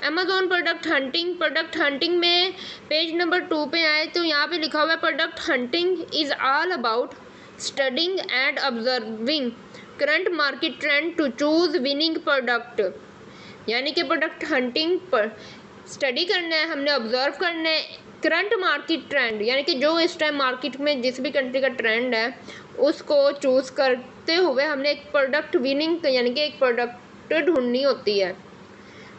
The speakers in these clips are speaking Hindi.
अमेजोन प्रोडक्ट हंटिंग में पेज नंबर 2 पे आए तो यहाँ पे लिखा हुआ है product hunting is all about studying and observing current market trend to choose winning product. यानी कि प्रोडक्ट हंटिंग पर स्टडी करना है, हमने ऑब्जर्व करना है करंट मार्केट ट्रेंड, यानी कि जो इस टाइम मार्केट में जिस भी कंट्री का ट्रेंड है उसको चूज़ करते हुए हमने एक प्रोडक्ट विनिंग यानी कि एक प्रोडक्ट ढूंढनी होती है।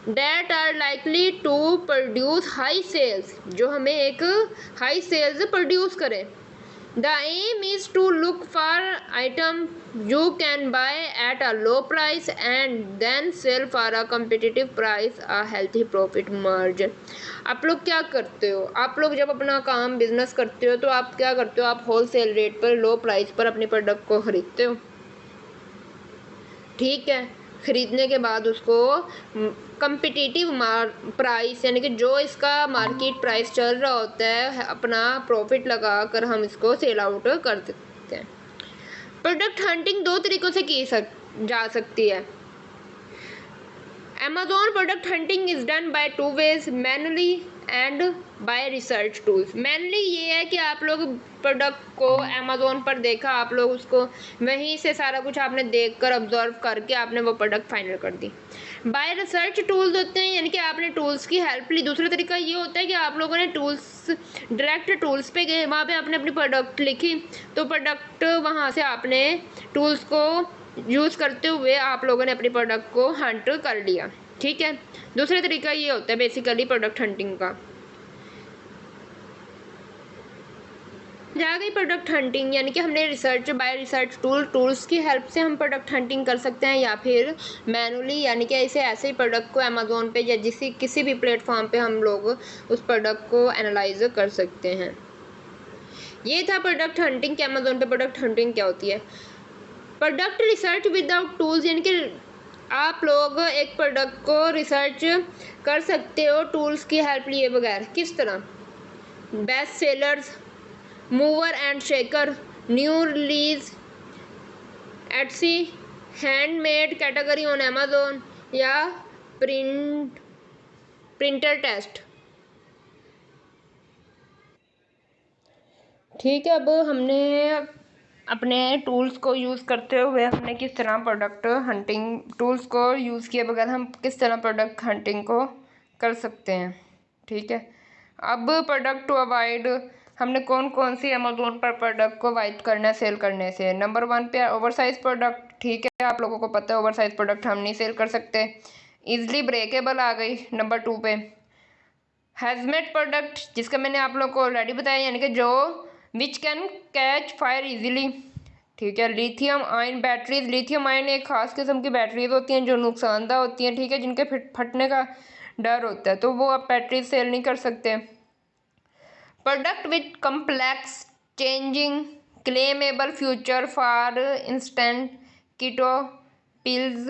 That are likely to produce high sales, जो हमें एक हाई सेल्स प्रोड्यूस करें। The aim is to look for item you can buy at a low price and then sell for a competitive price, a healthy profit margin। आप लोग क्या करते हो, आप लोग जब अपना काम बिजनेस करते हो तो आप क्या करते हो, आप होल सेल रेट पर लो प्राइस पर अपने प्रोडक्ट को खरीदते हो। ठीक है, खरीदने के बाद उसको कंपिटिटिव प्राइस यानी कि जो इसका मार्केट प्राइस चल रहा होता है अपना प्रॉफिट लगा कर हम इसको सेल आउट कर सकते हैं। प्रोडक्ट हंटिंग दो तरीक़ों से की जा सकती है। Amazon product hunting is done by 2 ways, manually and by research tools। Manually ये है कि आप लोग प्रोडक्ट को Amazon पर देखा, आप लोग उसको वहीं से सारा कुछ आपने देख कर ऑब्जर्व करके आपने वो प्रोडक्ट फाइनल कर दी। बाय रिसर्च टूल्स होते हैं यानी कि आपने टूल्स की हेल्प ली। दूसरा तरीका ये होता है कि आप लोगों ने टूल्स डायरेक्ट टूल्स पे गए, वहाँ पे आपने अपनी प्रोडक्ट लिखी तो प्रोडक्ट वहाँ से आपने टूल्स को यूज़ करते हुए आप लोगों ने अपनी प्रोडक्ट को हंट कर लिया। ठीक है, दूसरा तरीका ये होता है बेसिकली प्रोडक्ट हंटिंग का। जा गई प्रोडक्ट हंटिंग यानी कि हमने रिसर्च बाय रिसर्च टूल्स की हेल्प से हम प्रोडक्ट हंटिंग कर सकते हैं या फिर मैनुअली यानी कि ऐसे ही प्रोडक्ट को अमेज़ोन पे या किसी भी प्लेटफॉर्म पे हम लोग उस प्रोडक्ट को एनालाइज कर सकते हैं। ये था प्रोडक्ट हंटिंग कि अमेज़ोन पे प्रोडक्ट हंटिंग क्या होती है। प्रोडक्ट रिसर्च विदाउट टूल्स यानी कि आप लोग एक प्रोडक्ट को रिसर्च कर सकते हो टूल्स की हेल्प लिए बगैर। किस तरह? Best sellers, mover and shaker, new release, Etsy, handmade category on Amazon या प्रिंटर टेस्ट। ठीक है, अब हमने अपने टूल्स को यूज़ करते हुए हमने किस तरह प्रोडक्ट हंटिंग टूल्स को यूज़ किए बगैर हम किस तरह प्रोडक्ट हंटिंग को कर सकते हैं। ठीक है, अब प्रोडक्ट टू अवॉइड हमने कौन कौन सी अमेज़ोन पर प्रोडक्ट को अवॉइड करना है सेल करने से। नंबर 1 पे ओवरसाइज प्रोडक्ट। ठीक है, आप लोगों को पता है ओवरसाइज प्रोडक्ट हम नहीं सेल कर सकते। ईजिली ब्रेकेबल आ गई नंबर 2 पे। हैजमेट प्रोडक्ट जिसका मैंने आप लोग को ऑलरेडी बताया यानी कि जो which can catch fire easily. ठीक है, lithium ion batteries. Lithium ion एक खास किस्म की बैटरीज होती हैं जो नुकसानदा होती हैं। ठीक है, जिनके फटने का डर होता है तो वो आप बैटरीज सेल नहीं कर सकते। Product with complex changing claimable future for instant keto pills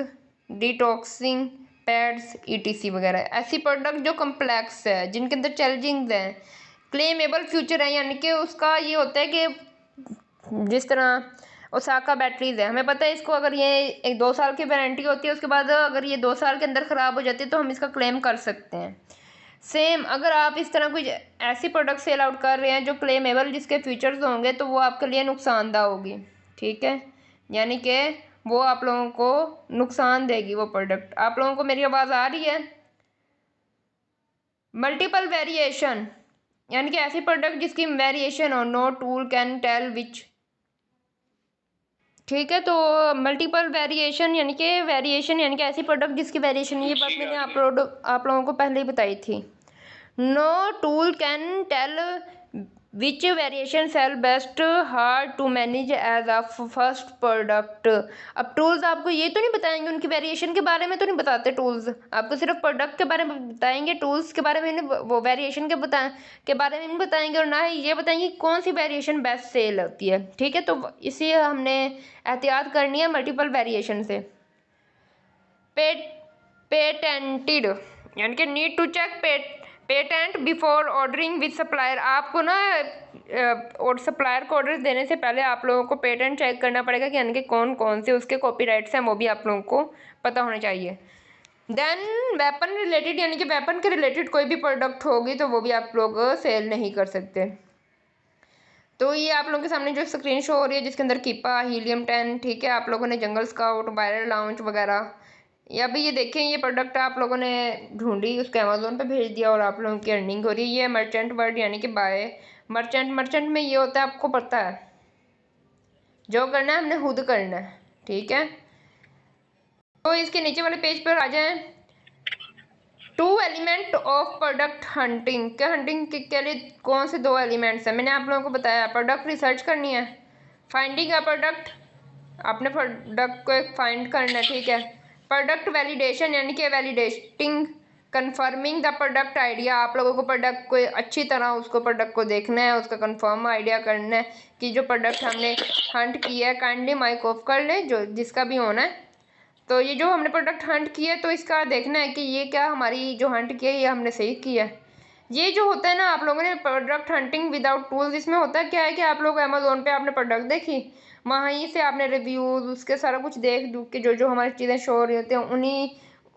detoxing pads etc वगैरह। ऐसी प्रोडक्ट जो कम्प्लेक्स है जिनके अंदर चैलेंजिंग है, क्लेमेबल फ्यूचर है यानी कि उसका ये होता है कि जिस तरह ओसाका बैटरीज है, हमें पता है इसको अगर ये 1-2 साल की वारंटी होती है, उसके बाद अगर ये 2 साल के अंदर ख़राब हो जाती है तो हम इसका क्लेम कर सकते हैं। सेम अगर आप इस तरह कुछ ऐसी प्रोडक्ट सेल आउट कर रहे हैं जो क्लेमेबल जिसके फीचर्स होंगे तो वो आपके लिए नुकसानदा होगी। ठीक है, यानी कि वो आप लोगों को नुकसान देगी वो प्रोडक्ट। आप लोगों को मेरी आवाज़ आ रही है? मल्टीपल वेरिएशन यानी कि ऐसी प्रोडक्ट जिसकी वेरिएशन हो, no tool can tell which. ठीक है, तो मल्टीपल वेरिएशन यानी कि ऐसी प्रोडक्ट जिसकी वेरिएशन, ये बात मैंने आप लोगों को पहले ही बताई थी। No tool can tell which variation sell best, hard to manage as a first product. अब टूल्स आपको ये तो नहीं बताएंगे, उनकी वेरिएशन के बारे में तो नहीं बताते टूल्स, आपको सिर्फ प्रोडक्ट के बारे में बताएंगे। टूल्स के बारे में नहीं, वो वेरिएशन के बारे में नहीं बताएंगे और ना ही ये बताएंगे कौन सी वेरिएशन बेस्ट सेल होती है। ठीक है, तो इसी हमने एहतियात करनी है मल्टीपल वेरिएशन से। पेटेंटेड यानी कि need to check patent before ordering with supplier. आपको ना और सप्लायर को ऑर्डर देने से पहले आप लोगों को पेटेंट चेक करना पड़ेगा कि यानी कि कौन कौन से उसके कॉपीराइट्स हैं वो भी आप लोगों को पता होना चाहिए। देन वेपन रिलेटेड यानी कि वेपन के रिलेटेड कोई भी प्रोडक्ट होगी तो वो भी आप लोग सेल नहीं कर सकते। तो ये आप लोगों के सामने जो स्क्रीन शो हो रही है जिसके अंदर कीपा, हीलियम 10, ठीक है, आप लोगों ने जंगल स्काउट, वायरल लाउंज वगैरह, या अभी ये देखें ये प्रोडक्ट आप लोगों ने ढूंढी, उसको अमेजोन पे भेज दिया और आप लोगों की अर्निंग हो रही है। ये मर्चेंट वर्ड यानी कि बाय मर्चेंट में ये होता है, आपको पता है, जो करना है हमने खुद करना है, ठीक है। तो इसके नीचे वाले पेज पर आ जाएं। 2 एलिमेंट ऑफ प्रोडक्ट हंटिंग, क्या हंटिंग के लिए कौन से 2 एलिमेंट्स हैं मैंने आप लोगों को बताया। प्रोडक्ट रिसर्च करनी है, फाइंडिंग अ प्रोडक्ट, आपने प्रोडक्ट को एक फाइंड करना है, ठीक है। प्रोडक्ट वैलिडेशन यानी कि validating, confirming the product idea, आप लोगों को प्रोडक्ट को अच्छी तरह उसको प्रोडक्ट को देखना है, उसका कंफर्म आइडिया करना है कि जो प्रोडक्ट हमने हंट किया है, काइंडली माइक ऑफ कर ले जो जिसका भी होना है। तो ये जो हमने प्रोडक्ट हंट किया है तो इसका देखना है कि ये क्या हमारी जो हंट किया है ये हमने सही किया है। ये जो होता है ना आप लोगों ने प्रोडक्ट हंटिंग विदाउट टूल्स, इसमें होता क्या है कि आप लोग अमेजोन पे आपने प्रोडक्ट देखी, वहीं से आपने रिव्यूज़ उसके सारा कुछ देख दुख के जो जो हमारी चीज़ें शो हो रही होती हैं उन्हीं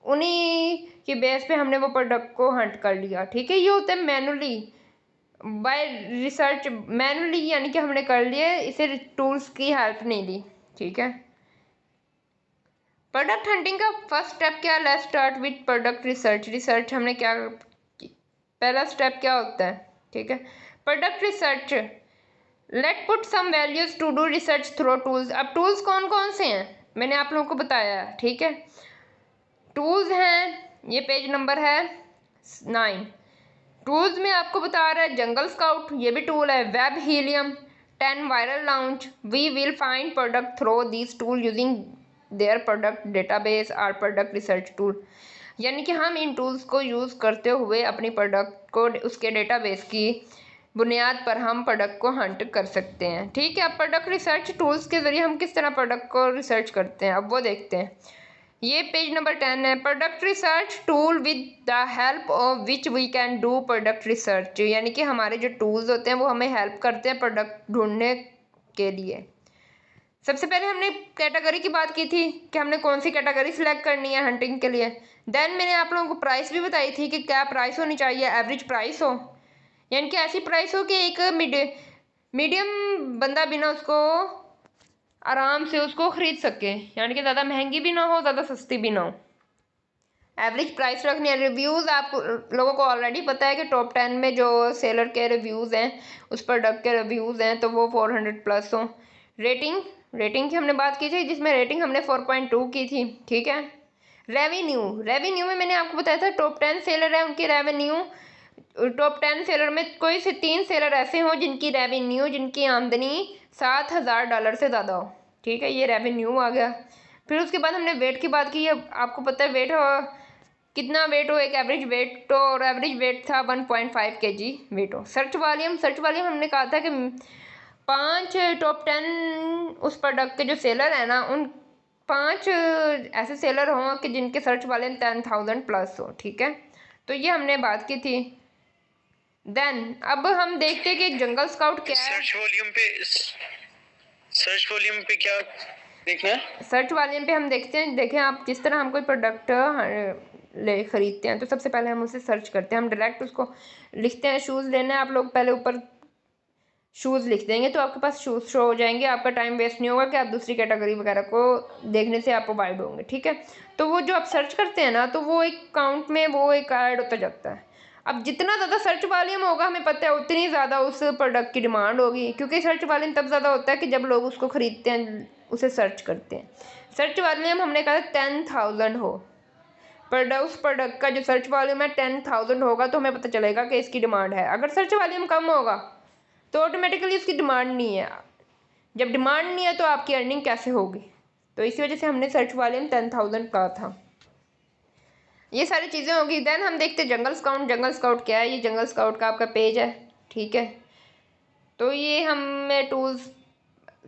उन्हीं की बेस पे हमने वो प्रोडक्ट को हंट कर लिया, ठीक है। ये होता है मैनुअली बाय रिसर्च, मैनुअली यानी कि हमने कर लिए, इसे टूल्स की हेल्प नहीं ली, ठीक है। प्रोडक्ट हंटिंग का फर्स्ट स्टेप क्या है, let's start with product research. Research हमने क्या, पहला स्टेप क्या होता है, ठीक है, product research. Let put some values to do research through tools. अब टूल्स कौन कौन से हैं मैंने आप लोगों को बताया, ठीक है। टूल्स हैं, ये पेज नंबर है 9। टूल्स में आपको बता रहा है जंगल स्काउट, ये भी टूल है। Web Helium 10, Viral Launch, we will find product through this tool using their product database or product research tool, यानी कि हम इन टूल्स को यूज़ करते हुए अपनी प्रोडक्ट को उसके डेटाबेस की बुनियाद पर हम प्रोडक्ट को हंट कर सकते हैं, ठीक है। अब प्रोडक्ट रिसर्च टूल्स के ज़रिए हम किस तरह प्रोडक्ट को रिसर्च करते हैं अब वो देखते हैं। ये पेज नंबर 10 है। Product research tool with the help of which we can do product research, यानी कि हमारे जो टूल्स होते हैं वो हमें हेल्प करते हैं प्रोडक्ट ढूंढने के लिए। सबसे पहले हमने कैटेगरी की बात की थी कि हमने कौन सी कैटेगरी सिलेक्ट करनी है हंटिंग के लिए। देन मैंने आप लोगों को प्राइस भी बताई थी कि क्या प्राइस होनी चाहिए, एवरेज प्राइस हो, यानी कि ऐसी प्राइस हो कि एक मीडियम बंदा भी ना उसको आराम से उसको ख़रीद सके, यानी कि ज़्यादा महंगी भी ना हो ज़्यादा सस्ती भी ना हो। एवरेज प्राइस रखनी है। रिव्यूज़ आप लोगों को ऑलरेडी पता है कि टॉप 10 में जो सेलर के रिव्यूज़ हैं उस प्रोडक्ट के रिव्यूज़ हैं तो वो 400+ हो। रेटिंग की हमने बात की थी जिसमें रेटिंग हमने 4.2 की थी, ठीक है। रेवेन्यू में मैंने आपको बताया था टॉप 10 सेलर है उनकी रेवेन्यू, टॉप 10 सेलर में कोई से 3 सेलर ऐसे हों जिनकी रेवेन्यू, जिनकी आमदनी $7,000 से ज़्यादा हो, ठीक है, ये रेवेन्यू आ गया। फिर उसके बाद हमने वेट की बात की। अब आपको पता है वेट कितना वेट हो, एक एवरेज वेट, तो और एवरेज वेट था 1.5 kg वेट हो। सर्च वॉल्यूम हमने कहा था कि 5 टॉप 10 उस प्रोडक्ट के जो सेलर है ना उन 5 ऐसे सेलर हों कि जिनके सर्च वॉल्यूम 10,000+ हो, ठीक है। तो ये हमने बात की थी। देन अब हम देखते हैं कि जंगल स्काउट क्या है। सर्च वॉल्यूम पे क्या देखना है, सर्च वॉल्यूम पे हम देखते हैं, देखें आप जिस तरह हम कोई प्रोडक्ट ले खरीदते हैं तो सबसे पहले हम उसे सर्च करते हैं, हम डायरेक्ट उसको लिखते हैं। शूज़ लेना है, आप लोग पहले ऊपर शूज़ लिख देंगे तो आपके पास शूज़ शो हो जाएंगे, आपका टाइम वेस्ट नहीं होगा कि आप दूसरी कैटेगरी वगैरह को देखने से आप अवॉइड होंगे, ठीक है। तो वो जो आप सर्च करते हैं ना तो वो एक काउंट में वो एक ऐड होता जाता है। अब जितना ज़्यादा सर्च वॉल्यूम होगा हमें पता है उतनी ज़्यादा उस प्रोडक्ट की डिमांड होगी, क्योंकि सर्च वॉल्यूम तब ज़्यादा होता है कि जब लोग उसको ख़रीदते हैं, उसे सर्च करते हैं। सर्च वॉल्यूम हमने कहा 10,000 हो, उस प्रोडक्ट का जो सर्च वॉल्यूम है 10,000 होगा तो हमें पता चलेगा कि इसकी डिमांड है। अगर सर्च वॉल्यूम कम होगा तो ऑटोमेटिकली इसकी डिमांड नहीं है। जब डिमांड नहीं है तो आपकी अर्निंग कैसे होगी, तो इसी वजह से हमने सर्च वॉल्यूम 10,000 कहा था। ये सारी चीज़ें होगी। देन हम देखते हैं जंगल स्काउट क्या है। ये जंगल स्काउट का आपका पेज है, ठीक है। तो ये हमें टूल्स,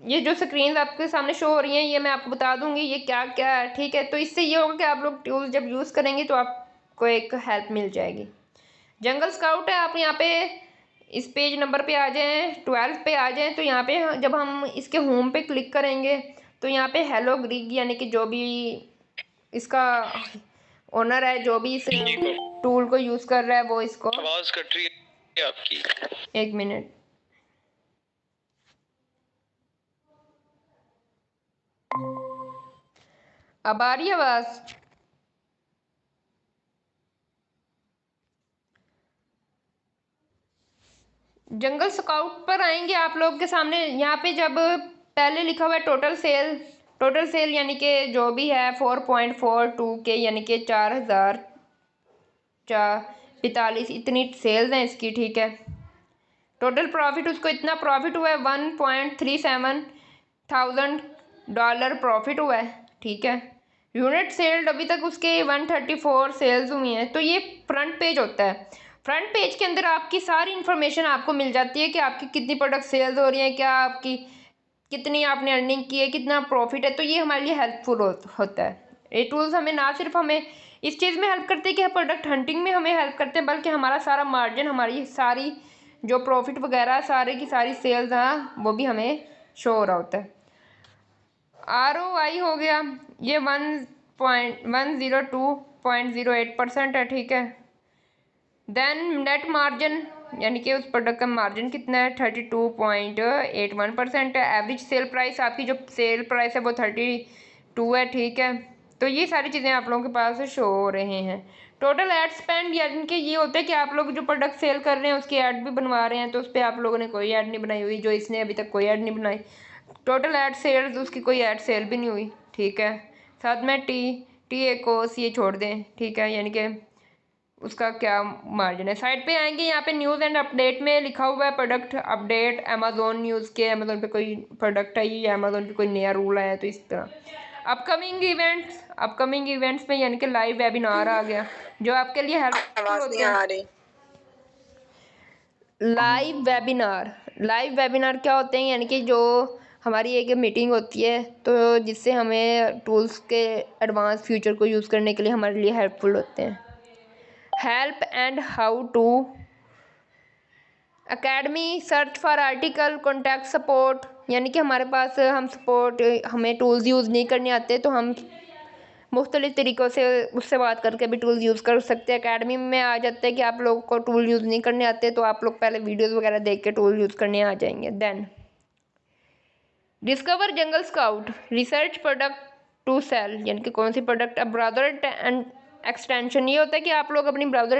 ये जो स्क्रीन आपके सामने शो हो रही हैं ये मैं आपको बता दूंगी ये क्या क्या है, ठीक है। तो इससे ये होगा कि आप लोग टूल्स जब यूज़ करेंगे तो आपको एक हेल्प मिल जाएगी। जंगल स्काउट है, आप यहाँ पे इस पेज नंबर पे आ जाएं, 12 पे आ जाएं। तो यहाँ पे जब हम इसके होम पे क्लिक करेंगे तो यहाँ पे हेलो ग्रीक यानी कि जो भी इसका ओनर है जो भी इस जी को टूल को यूज़ कर रहा है वो इसको आवाज कट रही है आपकी। 1 मिनट। अब आ रही है आवाज़? जंगल स्काउट पर आएंगे आप लोग के सामने। यहाँ पे जब पहले लिखा हुआ है टोटल सेल यानी कि जो भी है 4.42 के यानी कि 4045 इतनी सेल्स हैं इसकी, ठीक है। टोटल प्रॉफिट उसको इतना प्रॉफिट हुआ है $1.37 प्रॉफिट हुआ है, ठीक है। यूनिट सेल्ड अभी तक उसके 134 सेल्स हुई हैं। तो ये फ्रंट पेज होता है। फ्रंट पेज के अंदर आपकी सारी इन्फॉर्मेशन आपको मिल जाती है कि आपकी कितनी प्रोडक्ट सेल्स हो रही हैं, क्या आपकी कितनी आपने अर्निंग की है, कितना प्रॉफिट है। तो ये हमारे लिए हेल्पफुल होता है। ये टूल्स हमें ना सिर्फ हमें इस चीज़ में हेल्प करते हैं कि प्रोडक्ट हंटिंग में हमें हेल्प करते हैं, बल्कि हमारा सारा मार्जिन, हमारी सारी जो प्रॉफिट वगैरह सारे की सारी सेल्स हैं वो भी हमें शो हो रहा होता है। ROI हो गया ये 102.08% है, ठीक है। देन नेट मार्जिन यानी कि उस प्रोडक्ट का मार्जिन कितना है 32.81% है। एवरेज सेल प्राइस, आपकी जो सेल प्राइस है वो 32 है, ठीक है। तो ये सारी चीज़ें आप लोगों के पास शो हो रहे हैं। टोटल एड स्पेंड यानी कि ये होता है कि आप लोग जो प्रोडक्ट सेल कर रहे हैं उसकी ऐड भी बनवा रहे हैं, तो उस पर आप लोगों ने कोई ऐड नहीं बनाई हुई, जो इसने अभी तक कोई ऐड नहीं बनाई। टोटल ऐड सेल्स उसकी कोई ऐड सेल भी नहीं हुई, ठीक है। साथ में टी कोस ये छोड़ दें, ठीक है, यानी कि उसका क्या मार्जिन है। साइड पे आएंगे, यहाँ पे न्यूज़ एंड अपडेट में लिखा हुआ है प्रोडक्ट अपडेट अमेजोन न्यूज़ के। अमेजोन पे कोई प्रोडक्ट है ये, अमेजोन पे कोई नया रूल आया है, तो इस तरह। अपकमिंग इवेंट्स में यानी कि लाइव वेबिनार आ गया जो आपके लिए हेल्पफुल होते हैं। लाइव वेबिनार क्या होते हैं, यानी कि जो हमारी एक मीटिंग होती है तो जिससे हमें टूल्स के एडवांस फीचर को यूज़ करने के लिए हमारे लिए हेल्पफुल होते हैं। Help and how to academy, search for article, contact support, यानी कि हमारे पास हमें टूल्स यूज़ नहीं करने आते तो हम मुख्तलिफ़ तरीक़ों से उससे बात करके भी टूल्स यूज़ कर सकते हैं। अकेडमी में आ जाते हैं कि आप लोगों को टूल यूज़ नहीं करने आते तो आप लोग पहले वीडियोस वगैरह देख के टूल यूज़ करने आ जाएंगे। Then discover Jungle Scout, research product to sell, यानी कि कौन सी प्रोडक्ट। अब ब्राउज़र एंड एक्सटेंशन, ये होता है कि आप लोग अपनी ब्राउज़र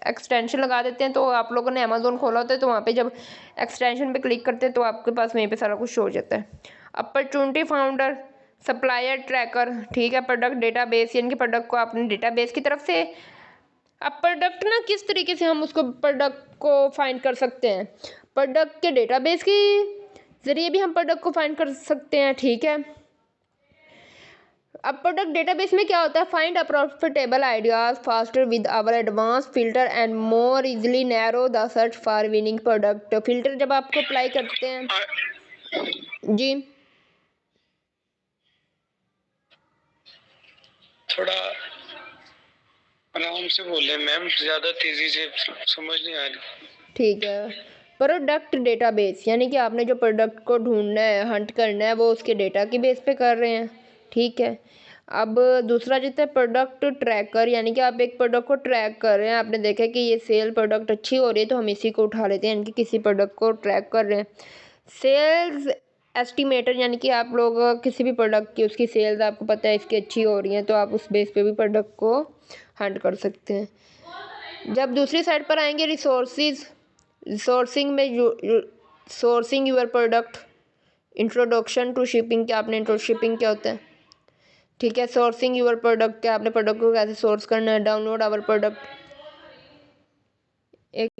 एक्सटेंशन लगा देते हैं। तो आप लोगों ने अमेज़ोन खोला होता है तो वहाँ पे जब एक्सटेंशन पे क्लिक करते हैं तो आपके पास वहीं पे सारा कुछ शो हो जाता है। अपॉर्चुनिटी फाउंडर, सप्लायर ट्रैकर, ठीक है। प्रोडक्ट डेटाबेस, यानी कि प्रोडक्ट को आपने डेटाबेस की तरफ से, अब प्रोडक्ट ना किस तरीके से हम उसको प्रोडक्ट को फाइंड कर सकते हैं, प्रोडक्ट के डेटाबेस के ज़रिए भी हम प्रोडक्ट को फाइंड कर सकते हैं, ठीक है। अब प्रोडक्ट डेटाबेस में क्या होता है, find a profitable ideas faster with our advance filter and more easily narrow the search for winning product. Filter जब आपको अप्लाई करते हैं जी, थोड़ा आराम से बोले मैम, ज्यादा तेजी से समझ नहीं आ रही। ठीक है। प्रोडक्ट डेटाबेस यानी कि आपने जो प्रोडक्ट को ढूंढना है, हंट करना है, वो उसके डेटा की बेस पे कर रहे हैं, ठीक है। अब दूसरा जितना है प्रोडक्ट ट्रैकर, यानी कि आप एक प्रोडक्ट को ट्रैक कर रहे हैं, आपने देखा कि ये सेल प्रोडक्ट अच्छी हो रही है तो हम इसी को उठा लेते हैं, यानी कि किसी प्रोडक्ट को ट्रैक कर रहे हैं। सेल्स एस्टिमेटर, यानी कि आप लोग किसी भी प्रोडक्ट की उसकी सेल्स आपको पता है इसकी अच्छी हो रही है तो आप उस बेस पे भी प्रोडक्ट को हंट कर सकते हैं। जब दूसरी साइड पर आएंगे सोर्सिंग में sourcing your product, introduction to shipping, क्या आपने शिपिंग क्या होता है, ठीक है। सोर्सिंग यूर प्रोडक्ट, क्या आपने प्रोडक्ट को कैसे सोर्स करना है। डाउनलोड आवर प्रोडक्ट, एक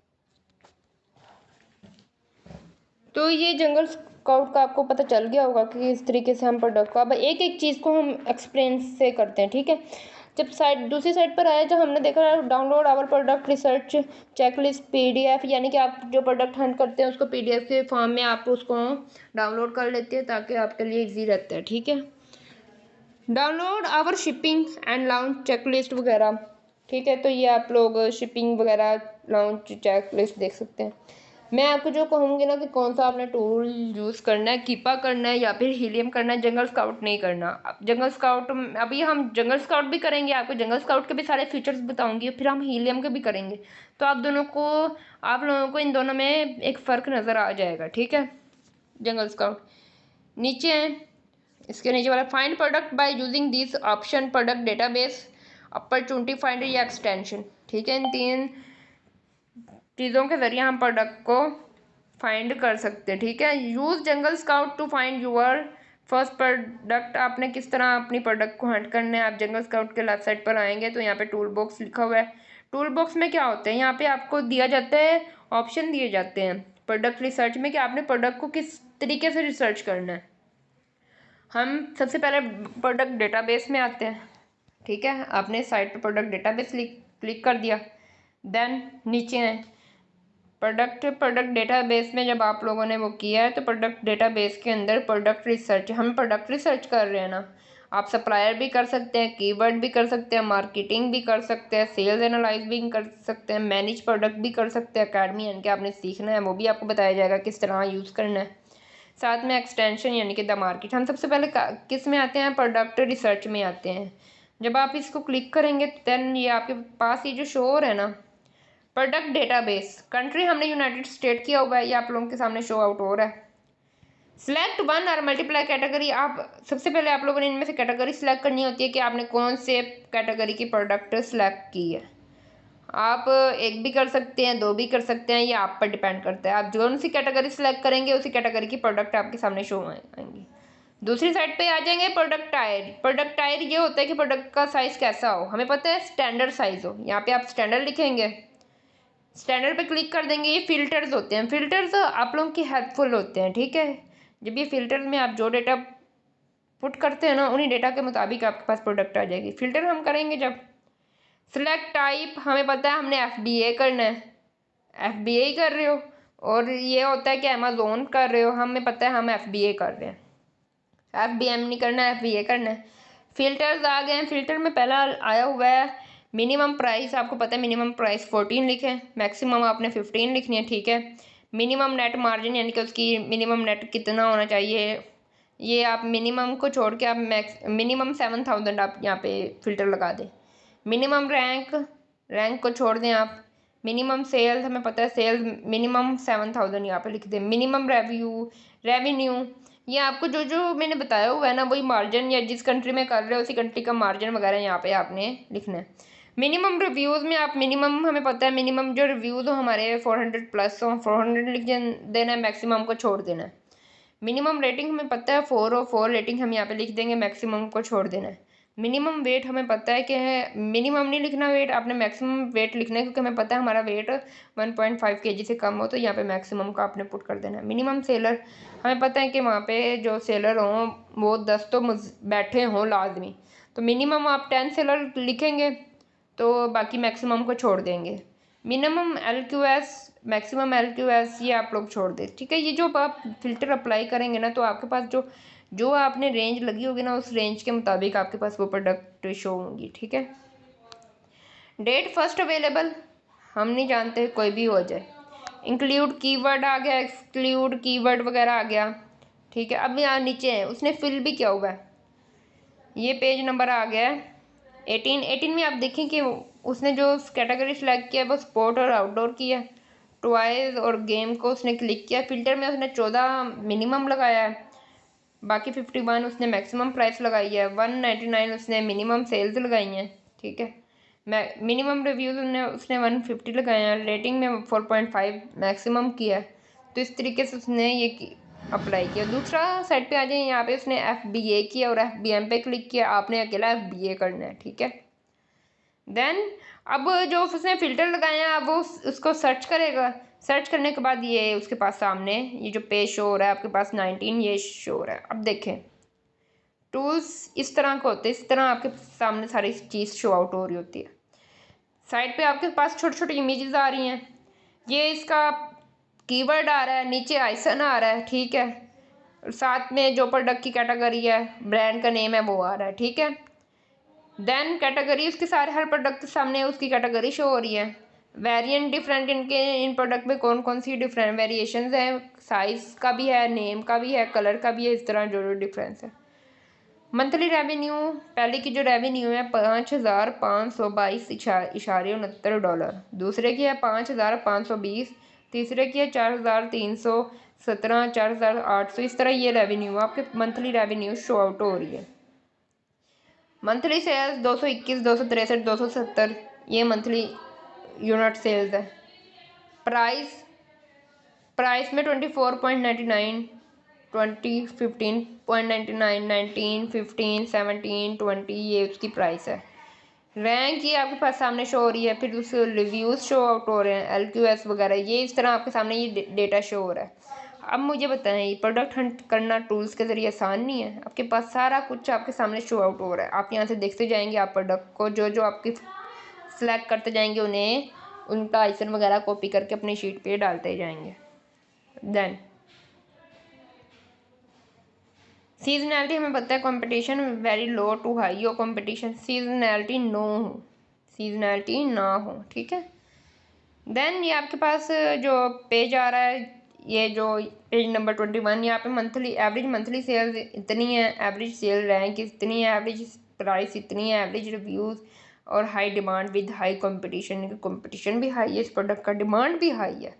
तो ये जंगल स्काउट का आपको पता चल गया होगा कि इस तरीके से हम प्रोडक्ट को, अब एक एक चीज़ को हम एक्सपीरियंस से करते हैं, ठीक है। जब दूसरी साइड पर आया, जब हमने देखा download our product research checklist PDF, यानी कि आप जो प्रोडक्ट हंट करते हैं उसको PDF के फॉर्म में आप उसको डाउनलोड कर लेते हैं ताकि आपके लिए इजी रहता है, ठीक है। Download our shipping and launch checklist वगैरह, ठीक है। तो ये आप लोग शिपिंग वगैरह लॉन्च चेकलिस्ट देख सकते हैं। मैं आपको जो कहूँगी ना कि कौन सा आपने टूल यूज़ करना है, कीपा करना है या फिर हीलियम करना है, जंगल स्काउट नहीं करना। जंगल स्काउट अभी हम जंगल स्काउट भी करेंगे, आपको जंगल स्काउट के भी सारे फीचर्स बताऊंगी, फिर हम हीलियम के भी करेंगे। तो आप लोगों को इन दोनों में एक फ़र्क नज़र आ जाएगा, ठीक है। जंगल स्काउट नीचे है, इसके नीचे वाला find product by using this option, product database, opportunity finder या एक्सटेंशन, ठीक है। इन 3 चीज़ों के ज़रिए हम प्रोडक्ट को फाइंड कर सकते हैं, ठीक है। Use Jungle Scout to find your first product. आपने किस तरह अपनी प्रोडक्ट को हंट करना है, आप जंगल स्काउट के लेफ्ट साइड पर आएंगे तो यहाँ पे टूल बॉक्स लिखा हुआ है। टूल बॉक्स में क्या होता है, यहाँ पे आपको दिया जाता है, ऑप्शन दिए जाते हैं प्रोडक्ट रिसर्च में कि आपने प्रोडक्ट को किस तरीके से रिसर्च करना है। हम सबसे पहले प्रोडक्ट डेटाबेस में आते हैं, ठीक है। आपने साइट पर प्रोडक्ट डेटाबेस क्लिक कर दिया, देन नीचे है प्रोडक्ट डेटाबेस में जब आप लोगों ने वो किया है तो प्रोडक्ट डेटाबेस के अंदर प्रोडक्ट रिसर्च, हम प्रोडक्ट रिसर्च कर रहे हैं ना। आप सप्लायर भी कर सकते हैं, कीवर्ड भी कर सकते हैं, मार्केटिंग भी कर सकते हैं, सेल्स एनालाइज भी कर सकते हैं, मैनेज प्रोडक्ट भी कर सकते हैं। अकेडमी यानी कि आपने सीखना है, वो भी आपको बताया जाएगा किस तरह यूज़ करना है। साथ में एक्सटेंशन यानी कि द मार्केट। हम सबसे पहले किस में आते हैं, प्रोडक्ट रिसर्च में आते हैं। जब आप इसको क्लिक करेंगे देन ये आपके पास ये जो शो हो रहा है ना, प्रोडक्ट डेटाबेस, कंट्री हमने यूनाइटेड स्टेट किया हुआ है, ये आप लोगों के सामने शो आउट हो रहा है। सिलेक्ट वन और मल्टीप्लाई कैटेगरी। आप सबसे पहले आप लोगों ने इनमें से कैटेगरी सिलेक्ट करनी होती है कि आपने कौन से कैटेगरी की प्रोडक्ट सिलेक्ट की है। आप एक भी कर सकते हैं, 2 भी कर सकते हैं, ये आप पर डिपेंड करता है। आप जो सी कैटेगरी सिलेक्ट करेंगे उसी कैटेगरी की प्रोडक्ट आपके सामने शो आएंगी। दूसरी साइड पे आ जाएंगे प्रोडक्ट टायर। प्रोडक्ट टायर ये होता है कि प्रोडक्ट का साइज़ कैसा हो, हमें पता है स्टैंडर्ड साइज़ हो। यहाँ पे आप स्टैंडर्ड लिखेंगे, स्टैंडर्ड पे क्लिक कर देंगे। ये फिल्टर्स होते हैं, फिल्टर्स आप लोगों की हेल्पफुल होते हैं, ठीक है। जब ये फिल्टर में आप जो डेटा पुट करते हैं ना, उन्हीं डेटा के मुताबिक आपके पास प्रोडक्ट आ जाएगी। फिल्टर हम करेंगे जब सिलेक्ट टाइप, हमें पता है हमने FBA करना है, FBA ही कर रहे हो। और ये होता है कि अमेज़ोन कर रहे हो, हमें पता है हम FBA कर रहे हैं, FBM नहीं करना है, FBA करना है। फिल्टर्स आ गए हैं, फिल्टर में पहला आया हुआ है मिनिमम प्राइस। आपको पता है मिनिमम प्राइस 14 लिखें, मैक्सिमम आपने 15 लिखनी है, ठीक है। मिनिमम नेट मार्जिन यानी कि उसकी मिनिमम नेट कितना होना चाहिए, ये आप मिनिमम को छोड़ के आप मिनिमम 7000 आप यहाँ पे फ़िल्टर लगा दें। मिनिमम रैंक को छोड़ दें आप। मिनिमम सेल्स, हमें पता है सेल्स मिनिमम 7000 यहाँ पे लिख दें। मिनिमम रेवेन्यू, ये आपको जो जो मैंने बताया हुआ है ना, वही मार्जिन या जिस कंट्री में कर रहे हो उसी कंट्री का मार्जिन वगैरह यहाँ पे आपने लिखना है। मिनिमम रिव्यूज़ में आप मिनिमम, हमें पता है मिनिमम जो रिव्यूज़ हो हमारे 400 प्लस हो, 400 लिख देना है, मैक्सिमम को छोड़ देना है। मिनिमम रेटिंग हमें पता है 4 हो, 4 रेटिंग हम यहाँ पे लिख देंगे, मैक्सिमम को छोड़ देना है। मिनिमम वेट हमें पता है कि है, मिनिमम नहीं लिखना वेट, आपने मैक्सिमम वेट लिखना है, क्योंकि हमें पता है हमारा वेट 1.5 kg से कम हो, तो यहाँ पे मैक्सिमम का आपने पुट कर देना है। मिनिमम सेलर, हमें पता है कि वहाँ पे जो सेलर हों वो 10 तो बैठे हों लाजमी, तो मिनिमम आप 10 सेलर लिखेंगे, तो बाकी मैक्सिमम को छोड़ देंगे। मिनिमम LQS, मैक्सिमम LQS ये आप लोग छोड़ दें, ठीक है। ये जो आप फिल्टर अप्लाई करेंगे ना, तो आपके पास जो जो आपने रेंज लगी होगी ना, उस रेंज के मुताबिक आपके पास वो प्रोडक्ट शो होंगी, ठीक है। डेट फर्स्ट अवेलेबल, हम नहीं जानते, कोई भी हो जाए। इंक्लूड कीवर्ड आ गया, एक्सक्लूड कीवर्ड वगैरह आ गया, ठीक है। अब यहाँ नीचे है, उसने फिल भी किया हुआ है, ये पेज नंबर आ गया है 18 में। आप देखें कि उसने जो कैटेगरी सेलेक्ट किया है वो स्पोर्ट और आउटडोर की है। टॉयज और गेम को उसने क्लिक किया। फिल्टर में उसने 14 मिनिमम लगाया है, बाकी 51 उसने मैक्सिमम प्राइस लगाई है, 199 उसने मिनिमम सेल्स लगाई हैं, ठीक है। मिनिमम रिव्यूज़ उसने 150 लगाए हैं, रेटिंग में 4.5 मैक्सिमम किया है। तो इस तरीके से उसने ये अप्लाई किया। दूसरा साइड पे आ जाए, यहाँ पे उसने FBA किया और FBM पे क्लिक किया, आपने अकेला FBA करना है, ठीक है। देन अब जो उसने फ़िल्टर लगाए हैं, अब वो उसको सर्च करेगा। सर्च करने के बाद ये उसके पास सामने ये जो पेज शो हो रहा है आपके पास 19 ये शो हो रहा है। अब देखें टूल्स इस तरह के होते हैं, इस तरह आपके सामने सारी चीज़ शो आउट हो रही होती है। साइड पे आपके पास छोटी छोटी इमेजेस आ रही हैं, ये इसका कीवर्ड आ रहा है, नीचे आइसन आ रहा है, ठीक है। और साथ में जो प्रोडक्ट की कैटेगरी है, ब्रांड का नेम है, वो आ रहा है, ठीक है। देन कैटेगरी उसके सारे हर प्रोडक्ट के सामने उसकी कैटेगरी शो हो रही है। वेरिएंट डिफरेंट इनके इन प्रोडक्ट में कौन कौन सी डिफरेंट वेरिएशंस हैं, साइज़ का भी है, नेम का भी है, कलर का भी है, इस तरह जो जो डिफरेंस है। मंथली रेवेन्यू, पहले की जो रेवेन्यू है $5,522.69, दूसरे की है 5,520, तीसरे की है 4,317, 4,800, इस तरह ये रेवेन्यू आपके मंथली रेवेन्यू शो आउट हो रही है। मंथली सेल्स 221, 263, 270 ये मंथली यूनिट सेल्स है। प्राइस में 24.99, 20, 15.99, 19, 15, 17, 20 ये उसकी प्राइस है। रैंक ये आपके पास सामने शो हो रही है, फिर उस रिव्यूज़ शो आउट हो रहे हैं, LQS वगैरह, ये इस तरह आपके सामने ये डेटा शो हो रहा है। अब मुझे बताएं, ये प्रोडक्ट हंट करना टूल्स के ज़रिए आसान नहीं है। आपके पास सारा कुछ आपके सामने शो आउट हो रहा है। आप यहाँ से देखते जाएंगे, आप प्रोडक्ट को जो जो आपकी सेलेक्ट करते जाएंगे, उन्हें उनका आइकन वगैरह कॉपी करके अपनी शीट पे डालते जाएंगे। देन सीजनैलिटी, हमें पता है competition very low to high हो, कंपटीशन सीजनैलिटी सीजनैलिटी ना हो, ठीक है। देन ये आपके पास जो पेज आ रहा है, ये जो पेज नंबर 21, यहाँ पे एवरेज मंथली सेल्स इतनी है, एवरेज सेल रैंक इतनी है, एवरेज प्राइस इतनी है, एवरेज रिव्यूज़ और high demand with high competition भी हाई है, इस प्रोडक्ट का डिमांड भी हाई है।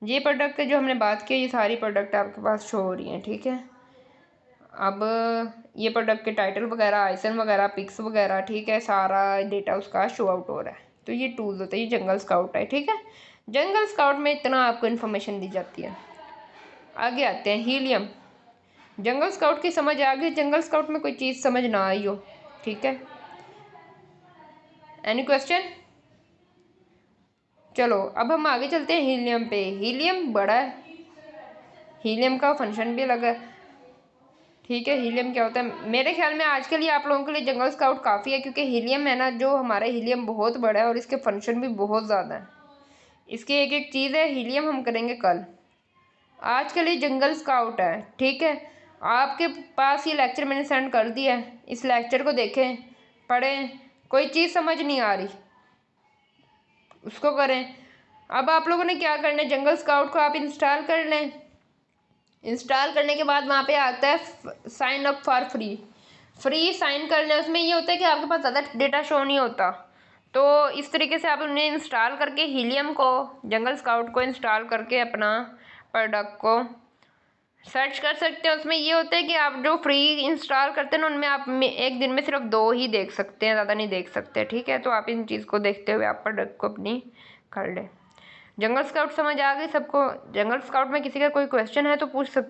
ये प्रोडक्ट जो हमने बात की, ये सारी प्रोडक्ट आपके पास शो हो रही हैं, ठीक है। अब ये प्रोडक्ट के टाइटल वगैरह, आइकन वगैरह, पिक्स वगैरह, ठीक है, सारा डेटा उसका शो आउट हो रहा है। तो ये टूल्स होता है, ये जंगल स्काउट है, ठीक है। जंगल स्काउट में इतना आपको इन्फॉर्मेशन दी जाती है। आगे आते हैं हीलियम। जंगल स्काउट की समझ आ गई, जंगल स्काउट में कोई चीज़ समझ ना आई हो, ठीक है। Any question? चलो अब हम आगे चलते हैं हीलियम पे। हीलियम बड़ा है, हीलियम का फंक्शन भी अलग है, ठीक है। हीलियम क्या होता है? मेरे ख्याल में आज के लिए आप लोगों के लिए जंगल स्काउट काफ़ी है, क्योंकि हीलियम है ना, जो हमारा हीलियम बहुत बड़ा है और इसके फंक्शन भी बहुत ज़्यादा है। इसकी एक एक चीज़ है, हीलियम हम करेंगे कल। आज के लिए जंगल स्काउट है, ठीक है। आपके पास ये लेक्चर मैंने सेंड कर दिया है, इस लेक्चर को देखें, पढ़ें, कोई चीज़ समझ नहीं आ रही उसको करें। अब आप लोगों ने क्या करना है, जंगल स्काउट को आप इंस्टॉल कर लें। इंस्टॉल करने के बाद वहाँ पे आता है sign up for free sign कर लें। उसमें ये होता है कि आपके पास ज़्यादा डेटा शो नहीं होता। तो इस तरीके से आप उन्हें इंस्टॉल करके हीलियम को, जंगल स्काउट को इंस्टॉल करके अपना प्रोडक्ट को सर्च कर सकते हैं। उसमें ये होता है कि आप जो फ्री इंस्टॉल करते हैं ना, उनमें आप एक दिन में सिर्फ 2 ही देख सकते हैं, ज़्यादा नहीं देख सकते, ठीक है। तो आप इन चीज़ को देखते हुए आप प्रोडक्ट को अपनी कर लें। जंगल स्काउट समझ आ गई सबको? जंगल स्काउट में किसी का कोई क्वेश्चन है तो पूछ सकते